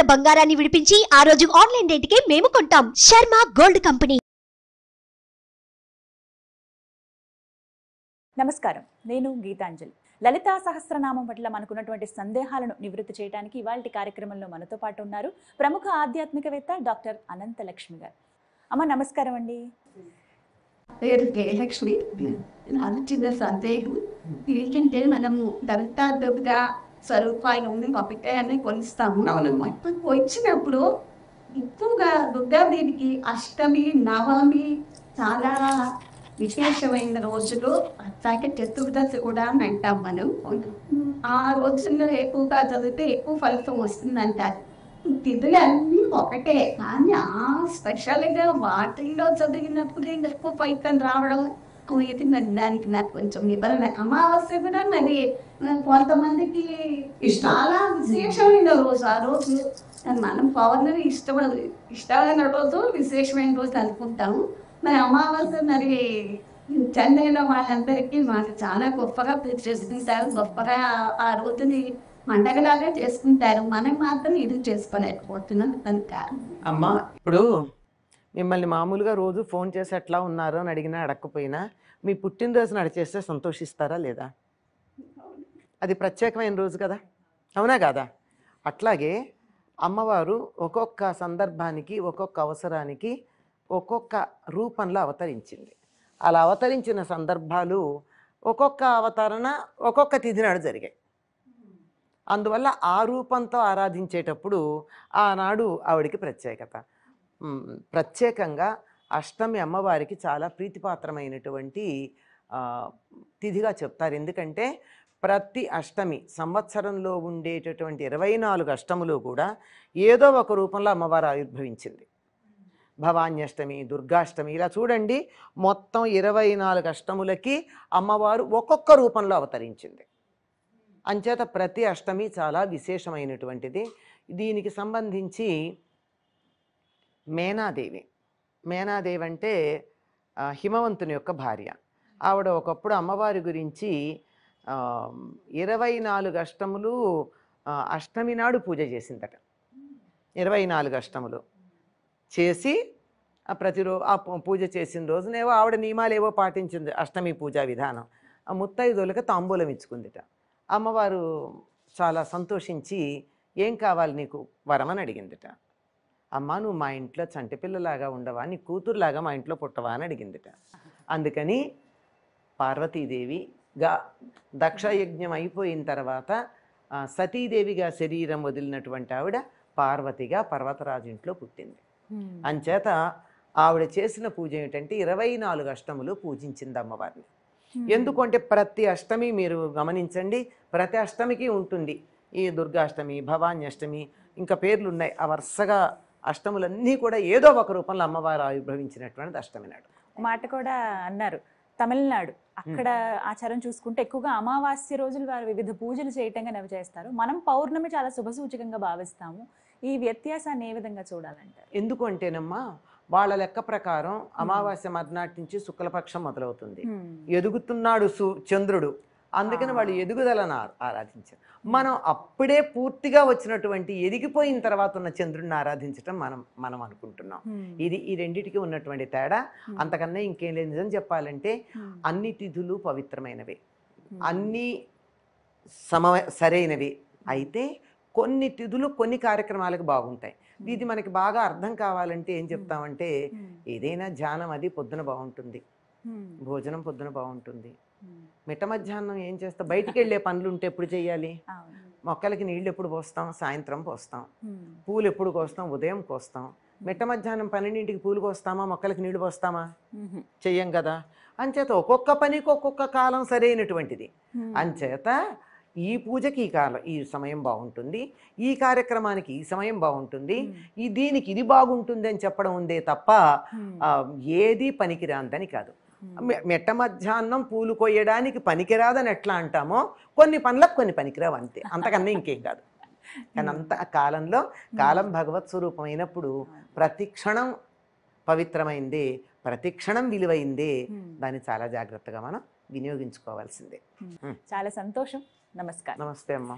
గ్రాముల బంగారాన్ని విడిపించి ఆ రోజు ఆన్లైన్ రేటుకే మేము కొంటాం. Sharma gold company. నమస్కారం, నేను గీతాంజలి. లలితా సహస్రనామం పట్ల మనకున్నటువంటి సందేహాలను నివృత్తి చేయడానికి ఇవాళ కార్యక్రమంలో మనతో పాటు ఉన్నారు ప్రముఖ ఆధ్యాత్మికవేత్త డాక్టర్ అనంతలక్ష్మి గారు. అమ్మ నమస్కారం అండి. పేరు జయలక్ష్మి. నాకు చిన్న సందేహం ఏంటంటే, మనము లలితా దుర్గా స్వరూపాన్ని పపికాయని కొలుస్తాము. ఇప్పుడు వచ్చినప్పుడు ఎక్కువగా దుర్గాదేవికి అష్టమి నవమి చాలా విశేషమైన రోజులు, అట్లాగే చతుర్దశి కూడా అంటాం మనం. ఆ రోజుల్లో ఎక్కువగా చదివితే ఎక్కువ ఫలితం వస్తుందంటారు. తిథులు అన్నీ ఒకటే, కానీ ఆ స్పెషల్గా వాటిల్లో చదివినప్పుడు ఎక్కువ ఫలితం రావడం ఇది దానికి నాకు కొంచెం నిబంధన. అమావాస్య కూడా మరి కొంతమందికి చాలా విశేషమైన రోజు. ఆ రోజు మనం పౌర్ణమి ఇష్టమైన రోజు, విశేషమైన రోజు అనుకుంటాము. మరి అమావాస్య మరి చెన్నైలో వాళ్ళందరికీ మాకు చాలా గొప్పగా చేసుకుంటారు. గొప్పగా ఆ రోజుని పండగలాగా చేసుకుంటారు. మనం మాత్రం ఇది చేసుకోలేకపోతున్నాం. కనుక అమ్మ, ఇప్పుడు మిమ్మల్ని మామూలుగా రోజు ఫోన్ చేసి ఎట్లా ఉన్నారు అని అడిగినా అడగకపోయినా మీ పుట్టినరోజు నడిచేస్తే సంతోషిస్తారా లేదా? అది ప్రత్యేకమైన రోజు కదా, అవునా కాదా? అట్లాగే అమ్మవారు ఒక్కొక్క సందర్భానికి, ఒక్కొక్క అవసరానికి ఒక్కొక్క రూపంలో అవతరించింది. అలా అవతరించిన సందర్భాలు ఒక్కొక్క అవతరణ ఒక్కొక్క తిథి నాడు జరిగాయి. అందువల్ల ఆ రూపంతో ఆరాధించేటప్పుడు ఆనాడు ఆవిడికి ప్రత్యేకత. ప్రత్యేకంగా అష్టమి అమ్మవారికి చాలా ప్రీతిపాత్రమైనటువంటి తిథిగా చెప్తారు. ఎందుకంటే ప్రతి అష్టమి, సంవత్సరంలో ఉండేటటువంటి 24 అష్టములు కూడా ఏదో ఒక రూపంలో అమ్మవారు ఆవిర్భవించింది. భవాన్యష్టమి, దుర్గాష్టమి, ఇలా చూడండి, మొత్తం 24 అష్టములకి అమ్మవారు ఒక్కొక్క రూపంలో అవతరించింది. అంచేత ప్రతి అష్టమి చాలా విశేషమైనటువంటిది. దీనికి సంబంధించి మేనాదేవి అంటే హిమవంతుని యొక్క భార్య. ఆవిడ ఒకప్పుడు అమ్మవారి గురించి 24 అష్టములు అష్టమి నాడు పూజ చేసిందట. 24 అష్టములు చేసి ప్రతిరోజు ఆ పూజ చేసిన రోజునేవో ఆవిడ నియమాలు ఏవో పాటించింది. అష్టమి పూజా విధానం. ఆ ముత్తైదువులకి తాంబూలం ఇచ్చుకుందిట. అమ్మవారు చాలా సంతోషించి, ఏం కావాలి నీకు వరం అని అడిగిందిట. అమ్మ, నువ్వు మా ఇంట్లో చంటి పిల్లలాగా ఉండవా, నీ కూతురులాగా మా ఇంట్లో పుట్టవా అని అడిగిందిట. అందుకని పార్వతీదేవిగా దక్షయజ్ఞం అయిపోయిన తర్వాత సతీదేవిగా శరీరం వదిలినటువంటి ఆవిడ పార్వతిగా పర్వతరాజు ఇంట్లో పుట్టింది. అంచేత ఆవిడ చేసిన పూజ ఏమిటంటే 24 అష్టములు పూజించింది అమ్మవారిని. ఎందుకంటే ప్రతి అష్టమి మీరు గమనించండి, ప్రతి అష్టమికి ఉంటుంది. ఈ దుర్గాష్టమి, భవాన్యష్టమి, ఇంకా పేర్లు ఉన్నాయి. ఆ వరుసగా అష్టములన్నీ కూడా ఏదో ఒక రూపంలో అమ్మవారు ఆవిర్భవించినటువంటిది అష్టమి నాడు. మాట కూడా అన్నారు, తమిళనాడు అక్కడ ఆచారం చూసుకుంటే ఎక్కువగా అమావాస్య రోజులు వారు వివిధ పూజలు చేయటంగా నవ్వు చేస్తారు. మనం పౌర్ణమి చాలా శుభసూచకంగా భావిస్తాము. ఈ వ్యత్యాసాన్ని ఏ విధంగా చూడాలంటారు? ఎందుకు అంటేనమ్మా, వాళ్ళ లెక్క ప్రకారం అమావాస్య మర్నాటి నుంచి శుక్లపక్షం మొదలవుతుంది. ఎదుగుతున్నాడు చంద్రుడు, అందుకని వాళ్ళు ఎదుగుదలను ఆరాధించారు. మనం అప్పుడే పూర్తిగా వచ్చినటువంటి ఎదిగిపోయిన తర్వాత ఉన్న చంద్రుడిని ఆరాధించటం మనం అనుకుంటున్నాం. ఈ రెండిటికి ఉన్నటువంటి తేడా. అంతకన్నా ఇంకేం లేదు. నిజం చెప్పాలంటే అన్ని తిథులు పవిత్రమైనవి, అన్నీ సరైనవి. అయితే కొన్ని తిథులు కొన్ని కార్యక్రమాలకు బాగుంటాయి. ఇది మనకి బాగా అర్థం కావాలంటే ఏం చెప్తామంటే, ఏదైనా ధ్యానం అది పొద్దున బాగుంటుంది, భోజనం పొద్దున బాగుంటుంది. మిట్ట మధ్యాహ్నం ఏం చేస్తాం, బయటికి వెళ్ళే పనులు ఉంటే ఎప్పుడు చేయాలి? మొక్కలకి నీళ్ళు ఎప్పుడు పోస్తాం? సాయంత్రం పోస్తాం. పూలు ఎప్పుడు కోస్తాం? ఉదయం కోస్తాం. మిట్ట మధ్యాహ్నం 12ంటికి పూలు కోస్తామా? మొక్కలకి నీళ్లు పోస్తామా? చెయ్యం కదా. అంచేత ఒక్కొక్క పనికి ఒక్కొక్క కాలం సరైనటువంటిది. అంచేత ఈ పూజకి ఈ కాలం, ఈ సమయం బాగుంటుంది, ఈ కార్యక్రమానికి ఈ సమయం బాగుంటుంది, దీనికి ఇది బాగుంటుంది అని చెప్పడం ఉందే తప్ప ఏది పనికిరాందని కాదు. మెట్ట మధ్యాహ్నం పూలు కొయ్యడానికి పనికిరాదని ఎట్లా అంటామో, కొన్ని పనులకు కొన్ని పనికిరావు, అంతే. అంతకన్నా ఇంకేం కాదు. కానీ అంత కాలంలో కాలం భగవత్ స్వరూపమైనప్పుడు ప్రతి క్షణం పవిత్రమైందే, ప్రతి క్షణం విలువైందే. దాన్ని చాలా జాగ్రత్తగా మనం వినియోగించుకోవాల్సిందే. చాలా సంతోషం. నమస్కారం. నమస్తే అమ్మా.